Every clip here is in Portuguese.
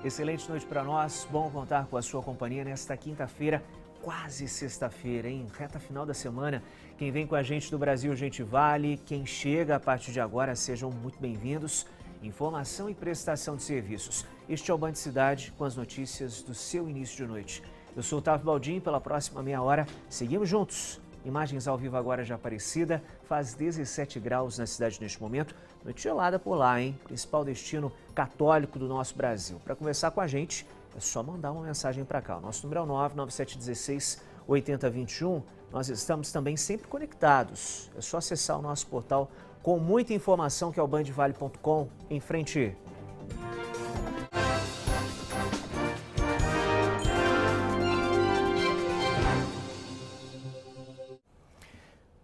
Excelente noite para nós, bom contar com a sua companhia nesta quinta-feira, quase sexta-feira, hein? Reta final da semana. Quem vem com a gente do Brasil, gente vale. Quem chega a partir de agora, sejam muito bem-vindos. Informação e prestação de serviços. Este é o Band Cidade com as notícias do seu início de noite. Eu sou o Otávio Baldin, pela próxima meia hora, seguimos juntos. Imagens ao vivo agora de Aparecida, faz 17 graus na cidade neste momento. Noite gelada por lá, hein? Principal destino católico do nosso Brasil. Para conversar com a gente, é só mandar uma mensagem para cá. O nosso número é o 99716-8021. Nós estamos também sempre conectados. É só acessar o nosso portal com muita informação, que é o bandvale.com. Em frente.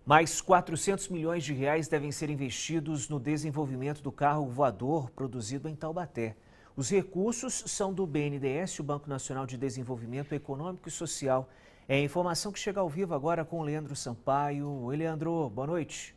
Mais 400 milhões de reais devem ser investidos no desenvolvimento do carro voador produzido em Taubaté. Os recursos são do BNDES, o Banco Nacional de Desenvolvimento Econômico e Social. É a informação que chega ao vivo agora com o Leandro Sampaio. Oi, Leandro, boa noite.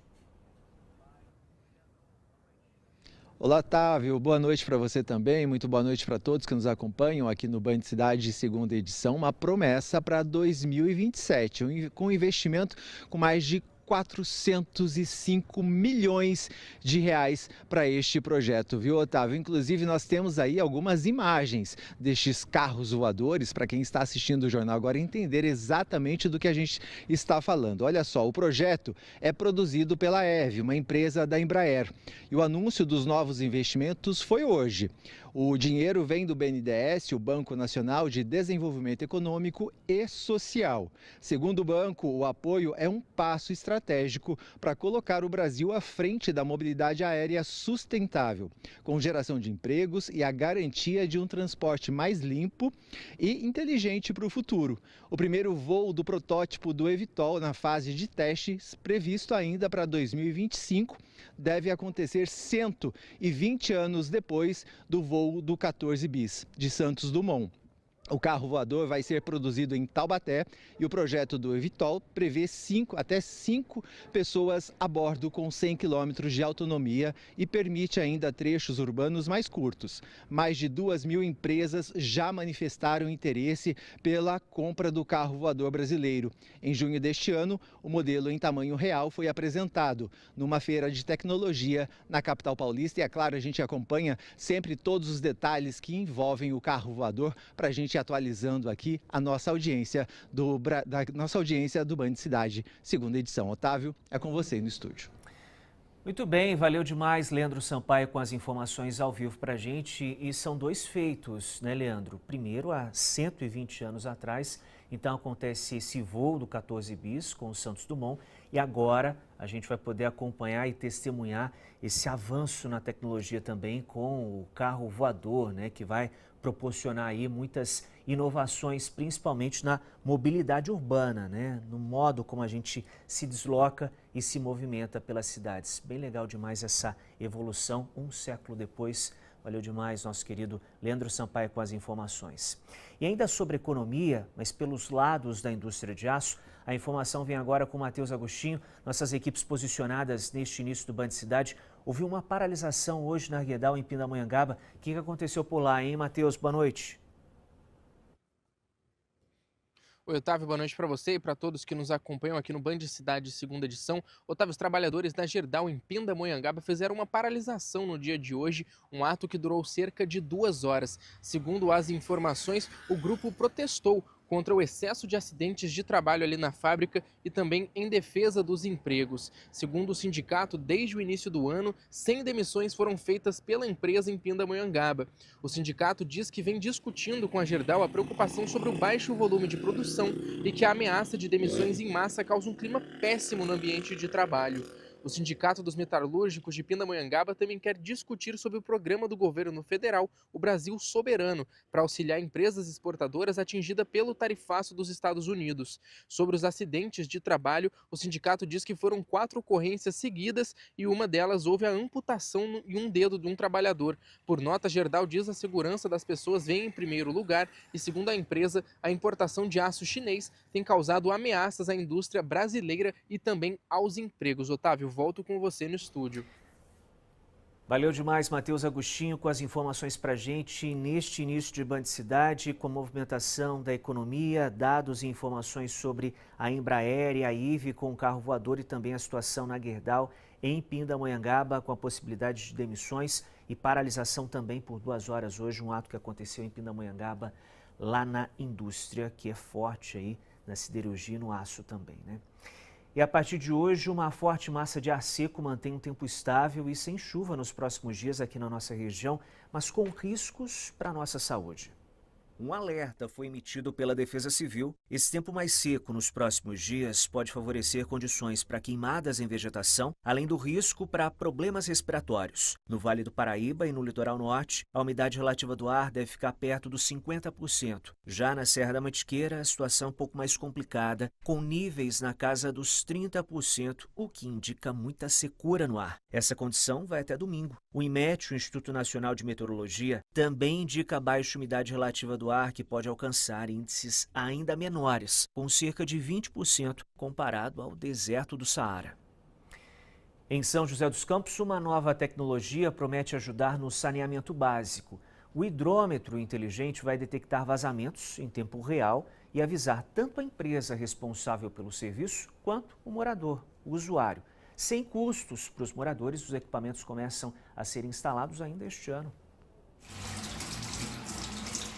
Olá, Otávio. Boa noite para você também. Muito boa noite para todos que nos acompanham aqui no Band Cidade, segunda edição. Uma promessa para 2027, com investimento com mais de 405 milhões de reais para este projeto, viu, Otávio? Inclusive, nós temos aí algumas imagens destes carros voadores, para quem está assistindo o jornal agora entender exatamente do que a gente está falando. Olha só, o projeto é produzido pela EVE, uma empresa da Embraer, e o anúncio dos novos investimentos foi hoje. O dinheiro vem do BNDES, o Banco Nacional de Desenvolvimento Econômico e Social. Segundo o banco, o apoio é um passo estratégico para colocar o Brasil à frente da mobilidade aérea sustentável, com geração de empregos e a garantia de um transporte mais limpo e inteligente para o futuro. O primeiro voo do protótipo do eVTOL na fase de testes, previsto ainda para 2025, deve acontecer 120 anos depois do voo do 14 bis de Santos Dumont. O carro voador vai ser produzido em Taubaté e o projeto do eVTOL prevê até 5 pessoas a bordo com 100 km de autonomia e permite ainda trechos urbanos mais curtos. Mais de 2.000 empresas já manifestaram interesse pela compra do carro voador brasileiro. Em junho deste ano, o modelo em tamanho real foi apresentado numa feira de tecnologia na capital paulista. E é claro, a gente acompanha sempre todos os detalhes que envolvem o carro voador para a gente atualizando aqui a nossa audiência do Band Cidade, segunda edição. Otávio, é com você no estúdio. Muito bem, valeu demais, Leandro Sampaio, com as informações ao vivo para a gente. E são dois feitos, né, Leandro? Primeiro, há 120 anos atrás, então acontece esse voo do 14 bis com o Santos Dumont. E agora a gente vai poder acompanhar e testemunhar esse avanço na tecnologia também com o carro voador, né, que vai proporcionar aí muitas inovações, principalmente na mobilidade urbana, né, no modo como a gente se desloca e se movimenta pelas cidades. Bem legal demais essa evolução, um século depois. Valeu demais, nosso querido Leandro Sampaio, com as informações. E ainda sobre economia, mas pelos lados da indústria de aço, a informação vem agora com o Matheus Agostinho. Nossas equipes posicionadas neste início do Band Cidade. Houve uma paralisação hoje na Arguedal, em Pindamonhangaba. O que aconteceu por lá, hein, Matheus? Boa noite. Oi, Otávio, boa noite para você e para todos que nos acompanham aqui no Band Cidade, segunda edição. Otávio, os trabalhadores da Gerdau em Pindamonhangaba fizeram uma paralisação no dia de hoje, um ato que durou cerca de 2 horas. Segundo as informações, o grupo protestou contra o excesso de acidentes de trabalho ali na fábrica e também em defesa dos empregos. Segundo o sindicato, desde o início do ano, 100 demissões foram feitas pela empresa em Pindamonhangaba. O sindicato diz que vem discutindo com a Gerdau a preocupação sobre o baixo volume de produção e que a ameaça de demissões em massa causa um clima péssimo no ambiente de trabalho. O Sindicato dos Metalúrgicos de Pindamonhangaba também quer discutir sobre o programa do governo federal, o Brasil Soberano, para auxiliar empresas exportadoras atingidas pelo tarifaço dos Estados Unidos. Sobre os acidentes de trabalho, o sindicato diz que foram 4 ocorrências seguidas e uma delas houve a amputação em um dedo de um trabalhador. Por nota, Gerdau diz a segurança das pessoas vem em primeiro lugar e, segundo a empresa, a importação de aço chinês tem causado ameaças à indústria brasileira e também aos empregos. Otávio, volto com você no estúdio. Valeu demais, Matheus Agostinho, com as informações para a gente neste início de Band Cidade, com a movimentação da economia, dados e informações sobre a Embraer e a IVE com o carro voador e também a situação na Gerdau em Pindamonhangaba, com a possibilidade de demissões e paralisação também por 2 horas hoje, um ato que aconteceu em Pindamonhangaba, lá na indústria, que é forte aí na siderurgia e no aço também, né? E a partir de hoje, uma forte massa de ar seco mantém um tempo estável e sem chuva nos próximos dias aqui na nossa região, mas com riscos para a nossa saúde. Um alerta foi emitido pela Defesa Civil. Esse tempo mais seco nos próximos dias pode favorecer condições para queimadas em vegetação, além do risco para problemas respiratórios. No Vale do Paraíba e no litoral norte, a umidade relativa do ar deve ficar perto dos 50%. Já na Serra da Mantiqueira, a situação é um pouco mais complicada, com níveis na casa dos 30%, o que indica muita secura no ar. Essa condição vai até domingo. O INMET, o Instituto Nacional de Meteorologia, também indica baixa umidade relativa do ar, que pode alcançar índices ainda menores, com cerca de 20% comparado ao deserto do Saara. Em São José dos Campos, uma nova tecnologia promete ajudar no saneamento básico. O hidrômetro inteligente vai detectar vazamentos em tempo real e avisar tanto a empresa responsável pelo serviço quanto o morador, o usuário. Sem custos para os moradores, os equipamentos começam a ser instalados ainda este ano.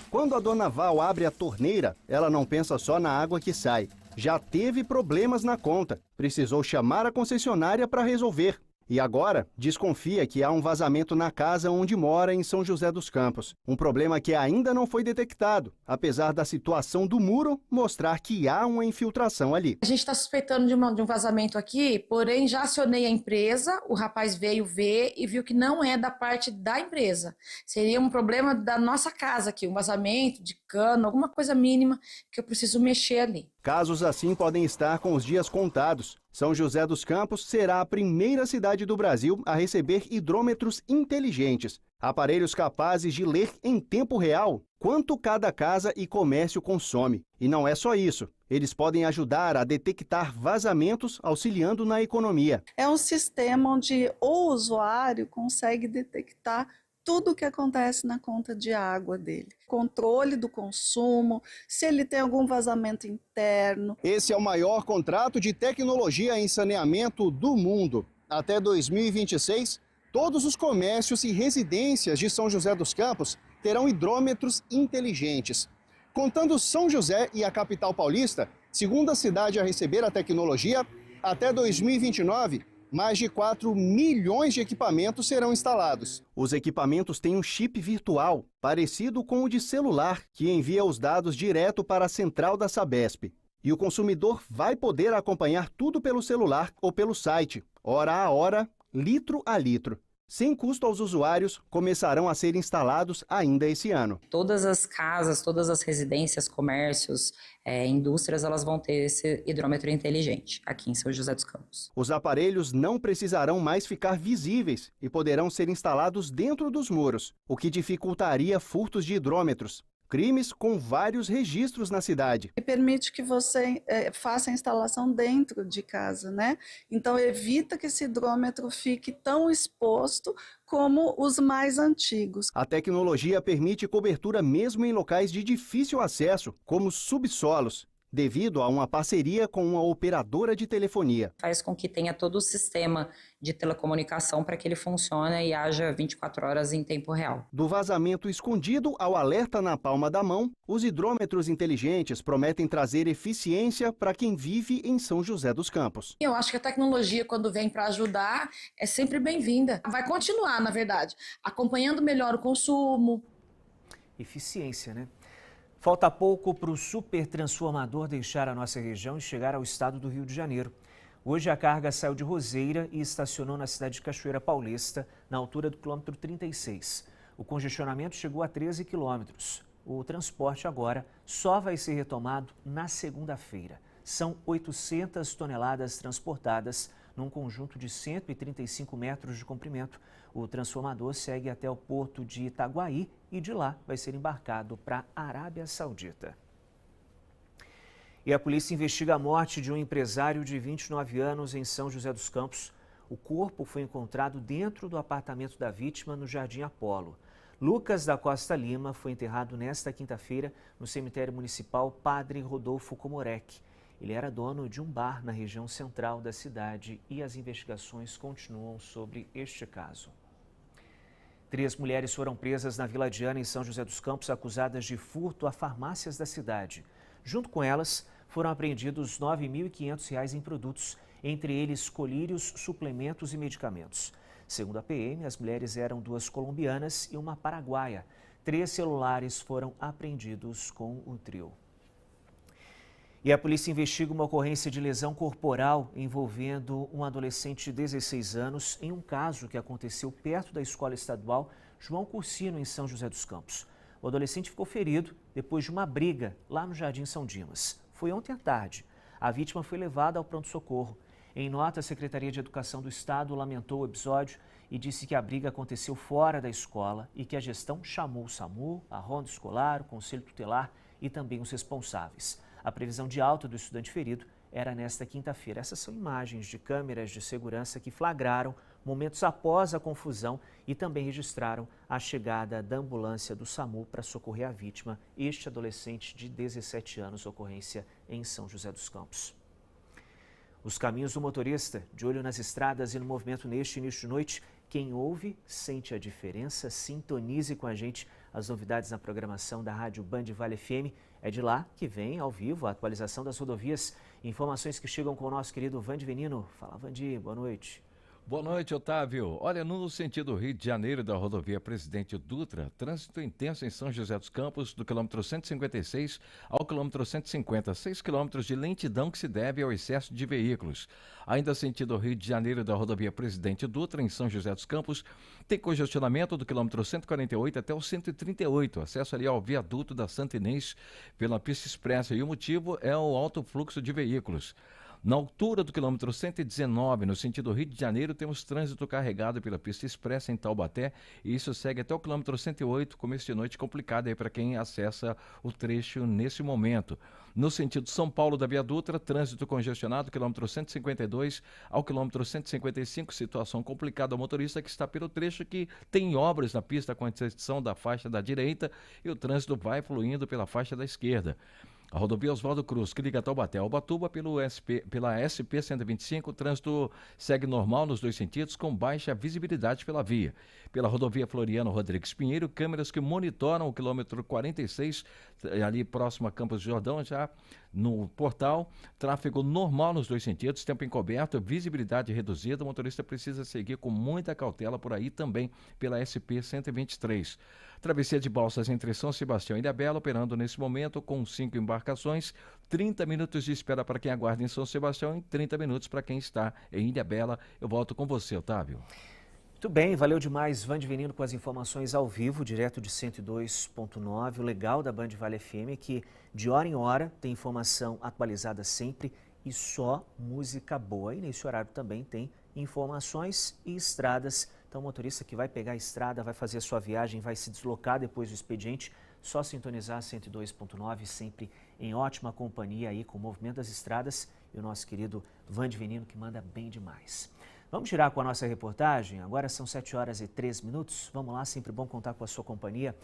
Quando a dona Val abre a torneira, ela não pensa só na água que sai. Já teve problemas na conta. Precisou chamar a concessionária para resolver. E agora, desconfia que há um vazamento na casa onde mora em São José dos Campos. Um problema que ainda não foi detectado, apesar da situação do muro mostrar que há uma infiltração ali. A gente está suspeitando de um vazamento aqui, porém já acionei a empresa, o rapaz veio ver e viu que não é da parte da empresa. Seria um problema da nossa casa aqui, um vazamento de cano, alguma coisa mínima que eu preciso mexer ali. Casos assim podem estar com os dias contados. São José dos Campos será a primeira cidade do Brasil a receber hidrômetros inteligentes, aparelhos capazes de ler em tempo real quanto cada casa e comércio consome. E não é só isso, eles podem ajudar a detectar vazamentos, auxiliando na economia. É um sistema onde o usuário consegue detectar tudo o que acontece na conta de água dele. Controle do consumo, se ele tem algum vazamento interno. Esse é o maior contrato de tecnologia em saneamento do mundo. Até 2026, todos os comércios e residências de São José dos Campos terão hidrômetros inteligentes. Contando São José e a capital paulista, segunda cidade a receber a tecnologia, até 2029, mais de 4 milhões de equipamentos serão instalados. Os equipamentos têm um chip virtual, parecido com o de celular, que envia os dados direto para a central da Sabesp. E o consumidor vai poder acompanhar tudo pelo celular ou pelo site, hora a hora, litro a litro. Sem custo aos usuários, começarão a ser instalados ainda esse ano. Todas as casas, todas as residências, comércios, indústrias, elas vão ter esse hidrômetro inteligente aqui em São José dos Campos. Os aparelhos não precisarão mais ficar visíveis e poderão ser instalados dentro dos muros, o que dificultaria furtos de hidrômetros. Crimes com vários registros na cidade. E permite que você faça a instalação dentro de casa, né? Então evita que esse hidrômetro fique tão exposto como os mais antigos. A tecnologia permite cobertura mesmo em locais de difícil acesso, como subsolos, devido a uma parceria com uma operadora de telefonia. Faz com que tenha todo o sistema de telecomunicação para que ele funcione e haja 24 horas em tempo real. Do vazamento escondido ao alerta na palma da mão, os hidrômetros inteligentes prometem trazer eficiência para quem vive em São José dos Campos. Eu acho que a tecnologia, quando vem para ajudar, é sempre bem-vinda. Vai continuar, na verdade, acompanhando melhor o consumo. Eficiência, né? Falta pouco para o supertransformador deixar a nossa região e chegar ao estado do Rio de Janeiro. Hoje a carga saiu de Roseira e estacionou na cidade de Cachoeira Paulista, na altura do quilômetro 36. O congestionamento chegou a 13 quilômetros. O transporte agora só vai ser retomado na segunda-feira. São 800 toneladas transportadas num conjunto de 135 metros de comprimento. O transformador segue até o porto de Itaguaí e de lá vai ser embarcado para a Arábia Saudita. E a polícia investiga a morte de um empresário de 29 anos em São José dos Campos. O corpo foi encontrado dentro do apartamento da vítima no Jardim Apolo. Lucas da Costa Lima foi enterrado nesta quinta-feira no cemitério municipal Padre Rodolfo Comorec. Ele era dono de um bar na região central da cidade e as investigações continuam sobre este caso. 3 mulheres foram presas na Vila Diana, em São José dos Campos, acusadas de furto a farmácias da cidade. Junto com elas, foram apreendidos R$ 9.500 em produtos, entre eles colírios, suplementos e medicamentos. Segundo a PM, as mulheres eram 2 colombianas e uma paraguaia. 3 celulares foram apreendidos com o trio. E a polícia investiga uma ocorrência de lesão corporal envolvendo um adolescente de 16 anos em um caso que aconteceu perto da escola estadual João Cursino, em São José dos Campos. O adolescente ficou ferido depois de uma briga lá no Jardim São Dimas. Foi ontem à tarde. A vítima foi levada ao pronto-socorro. Em nota, a Secretaria de Educação do Estado lamentou o episódio e disse que a briga aconteceu fora da escola e que a gestão chamou o SAMU, a ronda escolar, o conselho tutelar e também os responsáveis. A previsão de alta do estudante ferido era nesta quinta-feira. Essas são imagens de câmeras de segurança que flagraram momentos após a confusão e também registraram a chegada da ambulância do SAMU para socorrer a vítima, este adolescente de 17 anos, ocorrência em São José dos Campos. Os caminhos do motorista, de olho nas estradas e no movimento neste início de noite. Quem ouve, sente a diferença, sintonize com a gente as novidades na programação da Rádio Band Vale FM. É de lá que vem, ao vivo, a atualização das rodovias. Informações que chegam com o nosso querido Vande Venino. Fala, Vandi, boa noite. Boa noite, Otávio. Olha, no sentido Rio de Janeiro da rodovia Presidente Dutra, trânsito intenso em São José dos Campos, do quilômetro 156 ao quilômetro 150, 6 quilômetros de lentidão que se deve ao excesso de veículos. Ainda sentido Rio de Janeiro da rodovia Presidente Dutra, em São José dos Campos, tem congestionamento do quilômetro 148 até o 138, acesso ali ao viaduto da Santa Inês pela pista expressa, e o motivo é o alto fluxo de veículos. Na altura do quilômetro 119, no sentido Rio de Janeiro, temos trânsito carregado pela pista expressa em Taubaté, e isso segue até o quilômetro 108, começo de noite complicado aí para quem acessa o trecho nesse momento. No sentido São Paulo da Via Dutra, trânsito congestionado, quilômetro 152 ao quilômetro 155, situação complicada ao motorista que está pelo trecho que tem obras na pista com a exceção da faixa da direita, e o trânsito vai fluindo pela faixa da esquerda. A rodovia Oswaldo Cruz, que liga Taubaté ao Ubatuba, pela SP-125, o trânsito segue normal nos 2 sentidos, com baixa visibilidade pela via. Pela rodovia Floriano Rodrigues Pinheiro, câmeras que monitoram o quilômetro 46, ali próximo a Campos do Jordão, já no portal, tráfego normal nos 2 sentidos, tempo encoberto, visibilidade reduzida, o motorista precisa seguir com muita cautela por aí também pela SP-123. Travessia de Balsas entre São Sebastião e Ilhabela, operando nesse momento com 5 embarcações, 30 minutos de espera para quem aguarda em São Sebastião e 30 minutos para quem está em Ilhabela. Eu volto com você, Otávio. Muito bem, valeu demais, Vande Venino, com as informações ao vivo, direto de 102.9. O legal da Band Vale FM é que de hora em hora tem informação atualizada sempre e só música boa. E nesse horário também tem informações e estradas. Então, o motorista que vai pegar a estrada, vai fazer a sua viagem, vai se deslocar depois do expediente, só sintonizar 102.9, sempre em ótima companhia aí com o movimento das estradas e o nosso querido Vande Venino, que manda bem demais. Vamos girar com a nossa reportagem? Agora são 7h03. Vamos lá, sempre bom contar com a sua companhia.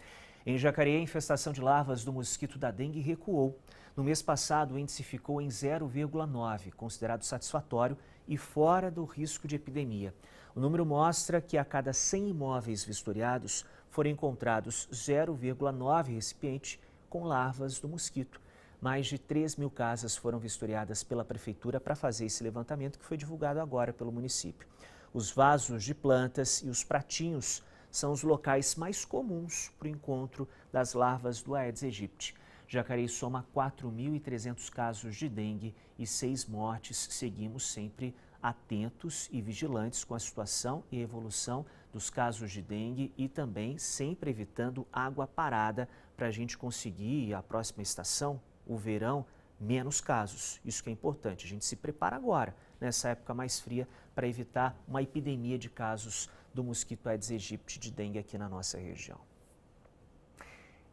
Em Jacareí, a infestação de larvas do mosquito da dengue recuou. No mês passado, o índice ficou em 0,9, considerado satisfatório e fora do risco de epidemia. O número mostra que a cada 100 imóveis vistoriados foram encontrados 0,9 recipientes com larvas do mosquito. Mais de 3.000 casas foram vistoriadas pela Prefeitura para fazer esse levantamento que foi divulgado agora pelo município. Os vasos de plantas e os pratinhos são os locais mais comuns para o encontro das larvas do Aedes aegypti. Jacareí soma 4.300 casos de dengue e 6 mortes. Seguimos sempre atentos e vigilantes com a situação e evolução dos casos de dengue e também sempre evitando água parada para a gente conseguir a próxima estação, o verão, menos casos. Isso que é importante, a gente se prepara agora, nessa época mais fria, para evitar uma epidemia de casos do mosquito Aedes aegypti de dengue aqui na nossa região.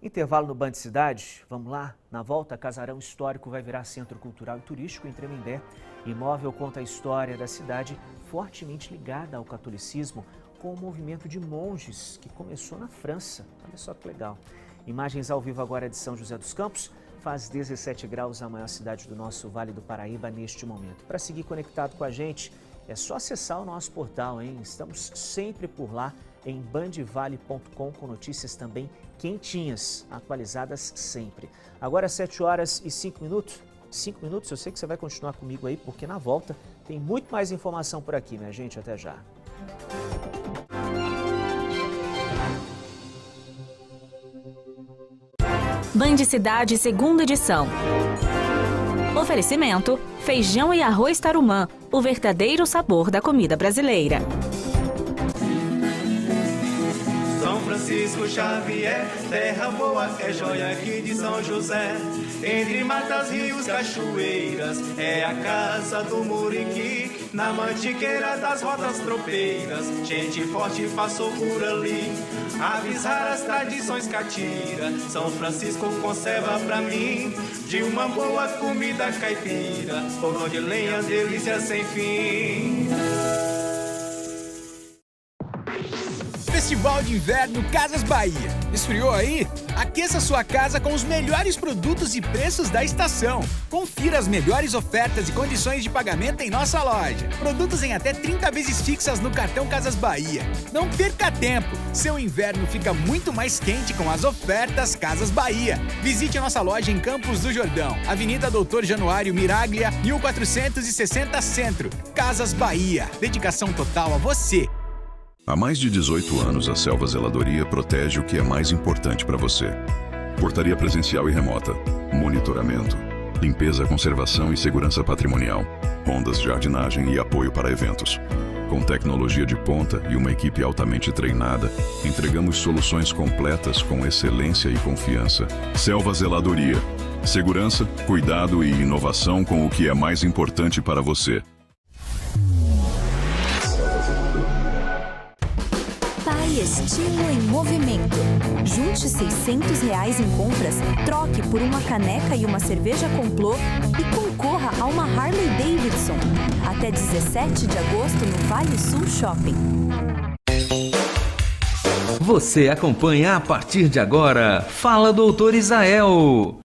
Intervalo no Band Cidade, vamos lá? Na volta, Casarão Histórico vai virar centro cultural e turístico em Tremembé. Imóvel conta a história da cidade, fortemente ligada ao catolicismo, com o movimento de monges que começou na França. Olha só que legal. Imagens ao vivo agora de São José dos Campos. Faz 17 graus a maior cidade do nosso Vale do Paraíba neste momento. Para seguir conectado com a gente, é só acessar o nosso portal, hein? Estamos sempre por lá em bandvale.com com notícias também quentinhas, atualizadas sempre. Agora 7 horas e 5 minutos. 5 minutos, eu sei que você vai continuar comigo aí, porque na volta tem muito mais informação por aqui, minha gente. Até já. Band Cidade, segunda edição. Oferecimento: feijão e arroz Tarumã, o verdadeiro sabor da comida brasileira. São Francisco Xavier, terra boa, é joia aqui de São José. Entre matas, rios, cachoeiras, é a casa do Muriqui. Na mantiqueira das rodas tropeiras, gente forte passou por ali. Avisar as tradições catira, São Francisco conserva pra mim de uma boa comida caipira, fogão de lenha, delícia sem fim. Festival de Inverno Casas Bahia. Esfriou aí? Aqueça sua casa com os melhores produtos e preços da estação. Confira as melhores ofertas e condições de pagamento em nossa loja. Produtos em até 30 vezes fixas no cartão Casas Bahia. Não perca tempo. Seu inverno fica muito mais quente com as ofertas Casas Bahia. Visite a nossa loja em Campos do Jordão, Avenida Doutor Januário Miraglia, 1460 Centro. Casas Bahia. Dedicação total a você. Há mais de 18 anos, a Selva Zeladoria protege o que é mais importante para você. Portaria presencial e remota, monitoramento, limpeza, conservação e segurança patrimonial, rondas de jardinagem e apoio para eventos. Com tecnologia de ponta e uma equipe altamente treinada, entregamos soluções completas com excelência e confiança. Selva Zeladoria. Segurança, cuidado e inovação com o que é mais importante para você. Estilo em movimento. Junte R$600 em compras, troque por uma caneca e uma cerveja Complô e concorra a uma Harley Davidson. Até 17 de agosto no Vale Sul Shopping. Você acompanha a partir de agora Fala Doutor Isael.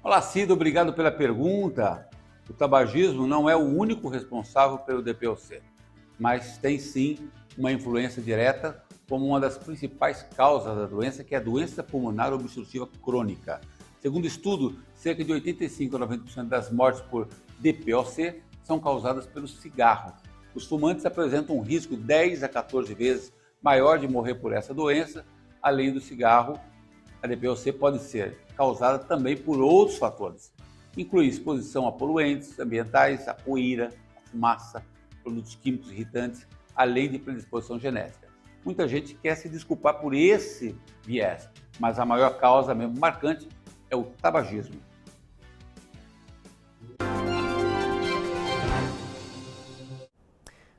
Olá, Cida, obrigado pela pergunta. O tabagismo não é o único responsável pelo DPOC, mas tem sim uma influência direta como uma das principais causas da doença, que é a doença pulmonar obstrutiva crônica. Segundo estudo, cerca de 85 a 90% das mortes por DPOC são causadas pelo cigarro. Os fumantes apresentam um risco 10 a 14 vezes maior de morrer por essa doença. Além do cigarro, a DPOC pode ser causada também por outros fatores. Inclui exposição a poluentes ambientais, a poeira, a fumaça, produtos químicos irritantes, além de predisposição genética. Muita gente quer se desculpar por esse viés, mas a maior causa mesmo marcante é o tabagismo.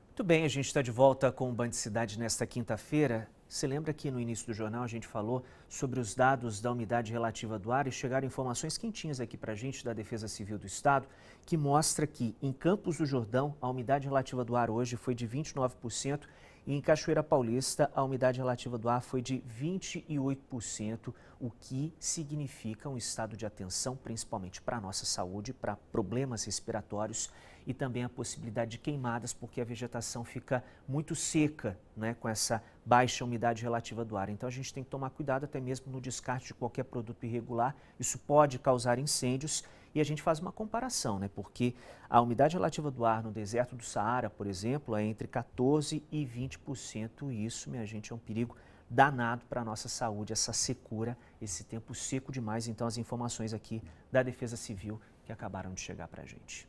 Muito bem, a gente está de volta com o Band Cidade nesta quinta-feira. Você lembra que no início do jornal a gente falou sobre os dados da umidade relativa do ar e chegaram informações quentinhas aqui para a gente da Defesa Civil do Estado, que mostra que em Campos do Jordão a umidade relativa do ar hoje foi de 29% e em Cachoeira Paulista a umidade relativa do ar foi de 28%, o que significa um estado de atenção principalmente para a nossa saúde, para problemas respiratórios e também a possibilidade de queimadas, porque a vegetação fica muito seca, né, com essa baixa umidade relativa do ar. Então a gente tem que tomar cuidado até mesmo no descarte de qualquer produto irregular. Isso pode causar incêndios e a gente faz uma comparação, né, porque a umidade relativa do ar no deserto do Saara, por exemplo, é entre 14% e 20%. E isso, minha gente, é um perigo danado para a nossa saúde, essa secura, esse tempo seco demais. Então as informações aqui da Defesa Civil que acabaram de chegar para a gente.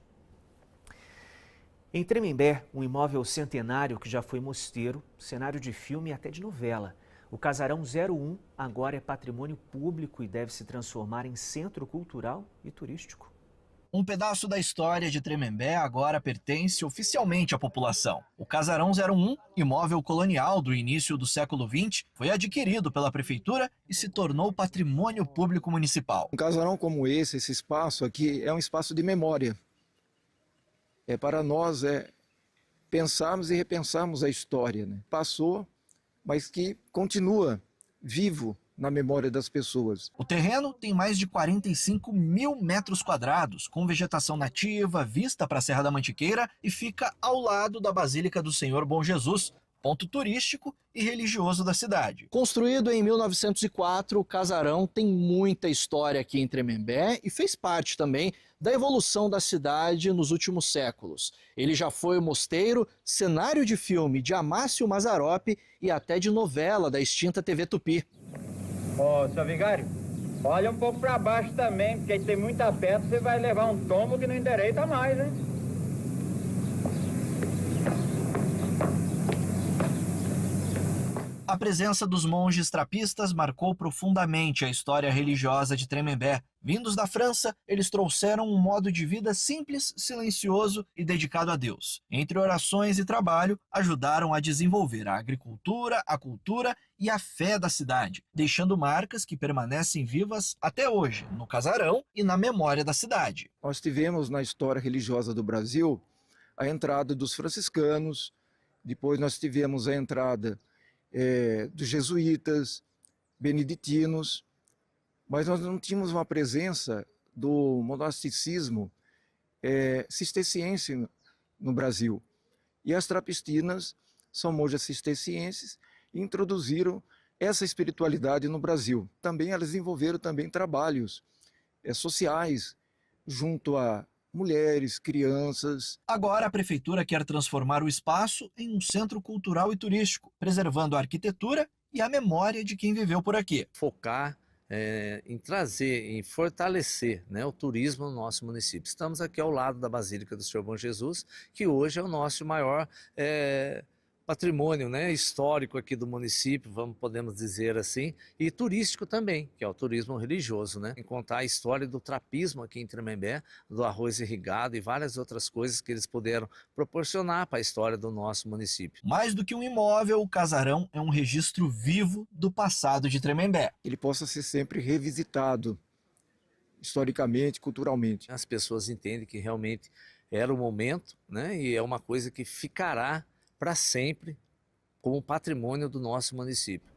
Em Tremembé, um imóvel centenário que já foi mosteiro, cenário de filme e até de novela. O Casarão 01 agora é patrimônio público e deve se transformar em centro cultural e turístico. Um pedaço da história de Tremembé agora pertence oficialmente à população. O Casarão 01, imóvel colonial do início do século XX, foi adquirido pela prefeitura e se tornou patrimônio público municipal. Um casarão como esse espaço aqui, é um espaço de memória. para nós pensarmos e repensarmos a história, né? Passou, mas que continua vivo na memória das pessoas. O terreno tem mais de 45 mil metros quadrados, com vegetação nativa, vista para a Serra da Mantiqueira e fica ao lado da Basílica do Senhor Bom Jesus, ponto turístico e religioso da cidade. Construído em 1904, o casarão tem muita história aqui em Tremembé e fez parte também da evolução da cidade nos últimos séculos. Ele já foi mosteiro, cenário de filme de Amácio Mazzaropi e até de novela da extinta TV Tupi. Ô, seu vigário, olha um pouco para baixo também, porque tem muita pedra, você vai levar um tombo que não endireita mais, hein? A presença dos monges trapistas marcou profundamente a história religiosa de Tremembé. Vindos da França, eles trouxeram um modo de vida simples, silencioso e dedicado a Deus. Entre orações e trabalho, ajudaram a desenvolver a agricultura, a cultura e a fé da cidade, deixando marcas que permanecem vivas até hoje, no casarão e na memória da cidade. Nós tivemos na história religiosa do Brasil a entrada dos franciscanos, depois nós tivemos a entrada dos jesuítas, beneditinos, mas nós não tínhamos uma presença do monasticismo cisterciense no Brasil. E as trapistinas são monjas cistercienses e introduziram essa espiritualidade no Brasil. Também elas desenvolveram também trabalhos sociais junto a mulheres, crianças. Agora a prefeitura quer transformar o espaço em um centro cultural e turístico, preservando a arquitetura e a memória de quem viveu por aqui. Focar em trazer, em fortalecer, né, o turismo no nosso município. Estamos aqui ao lado da Basílica do Senhor Bom Jesus, que hoje é o nosso maior patrimônio, né, histórico aqui do município, podemos dizer assim, e turístico também, que é o turismo religioso, né? Em contar a história do trapismo aqui em Tremembé, do arroz irrigado e várias outras coisas que eles puderam proporcionar para a história do nosso município. Mais do que um imóvel, o casarão é um registro vivo do passado de Tremembé. Ele possa ser sempre revisitado, historicamente, culturalmente. As pessoas entendem que realmente era o momento, né? E é uma coisa que ficará para sempre como patrimônio do nosso município.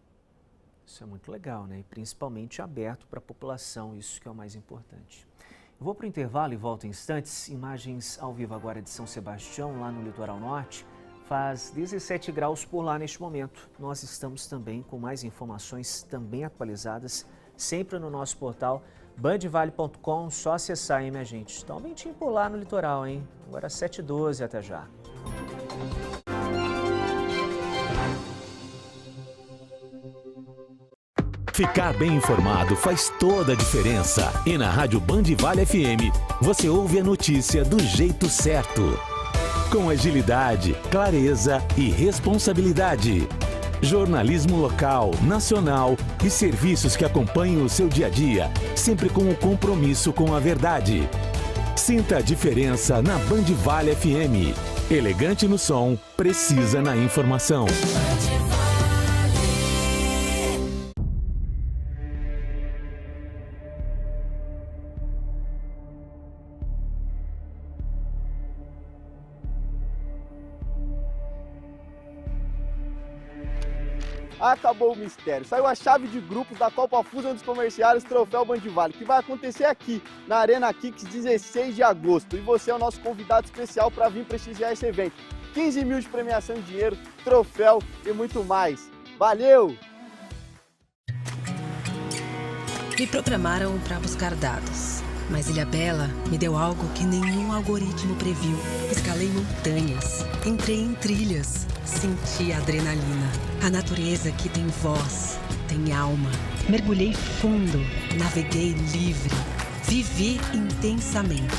Isso é muito legal, né? E principalmente aberto para a população, isso que é o mais importante. Eu vou para o intervalo e volto em instantes. Imagens ao vivo agora de São Sebastião, lá no litoral norte. Faz 17 graus por lá neste momento. Nós estamos também com mais informações também atualizadas, sempre no nosso portal bandvale.com, só acessar, hein, minha gente? Tá um ventinho por lá no litoral, hein? Agora 7h12, até já. Ficar bem informado faz toda a diferença. E na Rádio Bandvale FM, você ouve a notícia do jeito certo. Com agilidade, clareza e responsabilidade. Jornalismo local, nacional e serviços que acompanham o seu dia a dia, sempre com o compromisso com a verdade. Sinta a diferença na Bandvale FM. Elegante no som, precisa na informação. Acabou o mistério. Saiu a chave de grupos da Copa Fusion dos Comerciários Troféu Bandvale, que vai acontecer aqui, na Arena Kicks, 16 de agosto. E você é o nosso convidado especial para vir prestigiar esse evento. 15 mil de premiação em dinheiro, troféu e muito mais. Valeu! Me programaram para buscar dados, mas Ilhabela me deu algo que nenhum algoritmo previu. Escalei montanhas, entrei em trilhas, senti a adrenalina. A natureza que tem voz, tem alma. Mergulhei fundo, naveguei livre, vivi intensamente.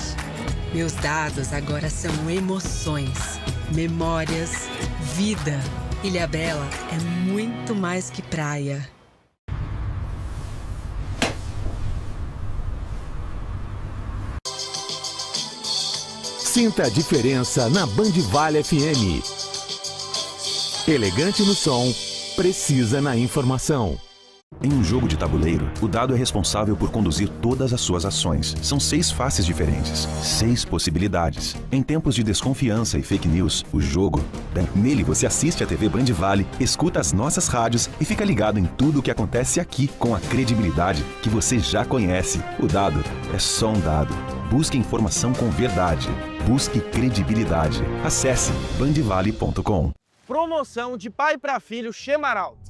Meus dados agora são emoções, memórias, vida. Ilhabela é muito mais que praia. Sinta a diferença na Bandvale FM. Elegante no som, precisa na informação. Em um jogo de tabuleiro, o dado é responsável por conduzir todas as suas ações. São 6 faces diferentes, 6 possibilidades. Em tempos de desconfiança e fake news, o jogo... Nele você assiste a TV Band Vale, escuta as nossas rádios e fica ligado em tudo o que acontece aqui com a credibilidade que você já conhece. O dado é só um dado. Busque informação com verdade. Busque credibilidade. Acesse bandvale.com. Promoção de pai para filho Chemaralto.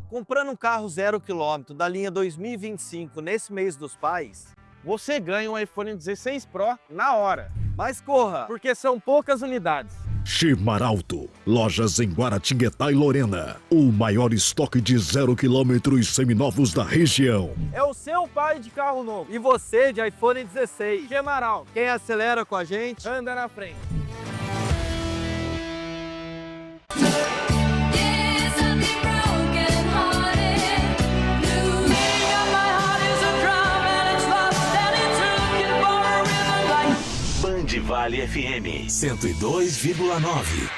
Comprando um carro 0 km da linha 2025 nesse mês dos pais, você ganha um iPhone 16 Pro na hora. Mas corra, porque são poucas unidades. Chemaralto, lojas em Guaratinguetá e Lorena. O maior estoque de 0 km seminovos da região. É o seu pai de carro novo e você de iPhone 16. Chemaralto, quem acelera com a gente, anda na frente. Vale FM 102,9.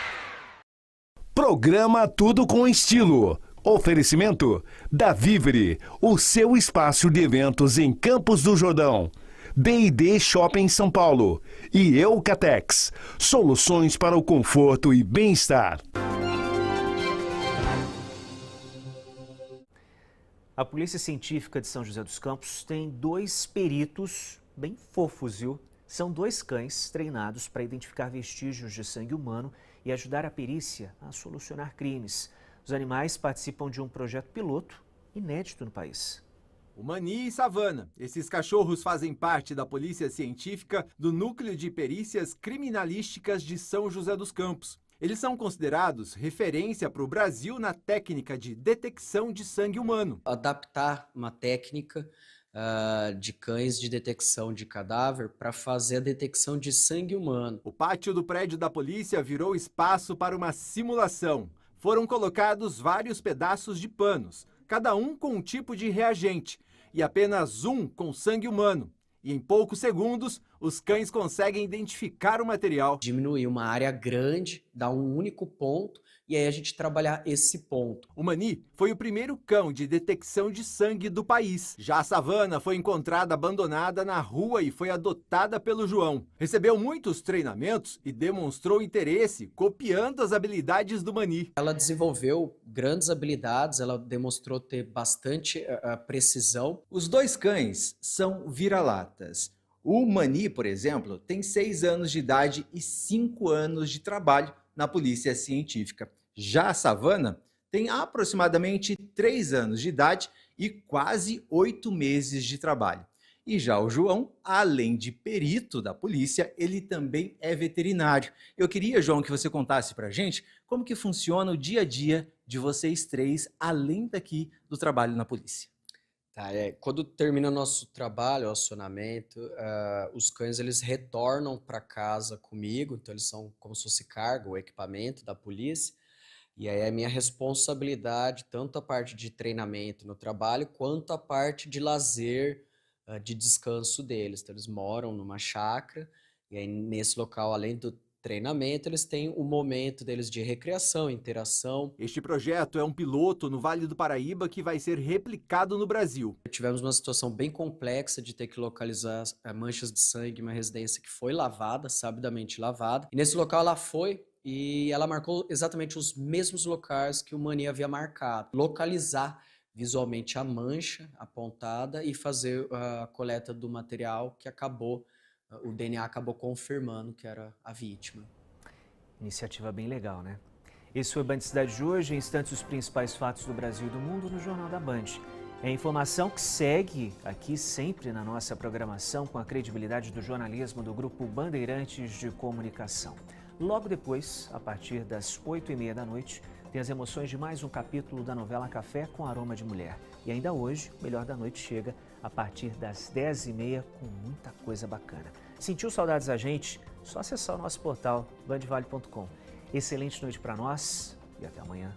Programa Tudo com Estilo. Oferecimento da Vivere, o seu espaço de eventos em Campos do Jordão. D&D Shopping São Paulo e Eucatex, soluções para o conforto e bem-estar. A Polícia Científica de São José dos Campos tem 2 peritos bem fofos, viu? São 2 cães treinados para identificar vestígios de sangue humano e ajudar a perícia a solucionar crimes. Os animais participam de um projeto piloto inédito no país. O Mani e Savana. Esses cachorros fazem parte da Polícia Científica do Núcleo de Perícias Criminalísticas de São José dos Campos. Eles são considerados referência para o Brasil na técnica de detecção de sangue humano. Adaptar uma técnica de cães de detecção de cadáver para fazer a detecção de sangue humano. O pátio do prédio da polícia virou espaço para uma simulação. Foram colocados vários pedaços de panos, cada um com um tipo de reagente, e apenas um com sangue humano. E em poucos segundos, os cães conseguem identificar o material. Diminuir uma área grande, dar um único ponto, e aí a gente trabalhar esse ponto. O Mani foi o primeiro cão de detecção de sangue do país. Já a Savana foi encontrada abandonada na rua e foi adotada pelo João. Recebeu muitos treinamentos e demonstrou interesse, copiando as habilidades do Mani. Ela desenvolveu grandes habilidades, ela demonstrou ter bastante precisão. Os 2 cães são vira-latas. O Mani, por exemplo, tem 6 anos de idade e 5 anos de trabalho na Polícia Científica. Já a Savana tem aproximadamente 3 anos de idade e quase 8 meses de trabalho. E já o João, além de perito da polícia, ele também é veterinário. Eu queria, João, que você contasse pra gente como que funciona o dia a dia de vocês 3, além daqui do trabalho na polícia. Tá, quando termina o nosso trabalho, o acionamento, os cães eles retornam para casa comigo, então eles são como se fosse carga, o equipamento da polícia, e aí é minha responsabilidade, tanto a parte de treinamento no trabalho, quanto a parte de lazer, de descanso deles. Então eles moram numa chácara, e aí nesse local, além do treinamento, eles têm o momento deles de recreação, interação. Este projeto é um piloto no Vale do Paraíba que vai ser replicado no Brasil. Tivemos uma situação bem complexa de ter que localizar manchas de sangue em uma residência que foi lavada, sabidamente lavada. E nesse local ela foi e ela marcou exatamente os mesmos locais que o Mani havia marcado. Localizar visualmente a mancha apontada e fazer a coleta do material que acabou, o DNA acabou confirmando que era a vítima. Iniciativa bem legal, né? Esse foi o Band Cidade de hoje. Em instantes, os principais fatos do Brasil e do mundo no Jornal da Band. É a informação que segue aqui sempre na nossa programação com a credibilidade do jornalismo do Grupo Bandeirantes de Comunicação. Logo depois, a partir das 8h30 da noite, tem as emoções de mais um capítulo da novela Café com Aroma de Mulher. E ainda hoje, o Melhor da Noite chega a partir das 10h30 com muita coisa bacana. Sentiu saudades da gente? Só acessar o nosso portal bandvale.com. Excelente noite para nós e até amanhã.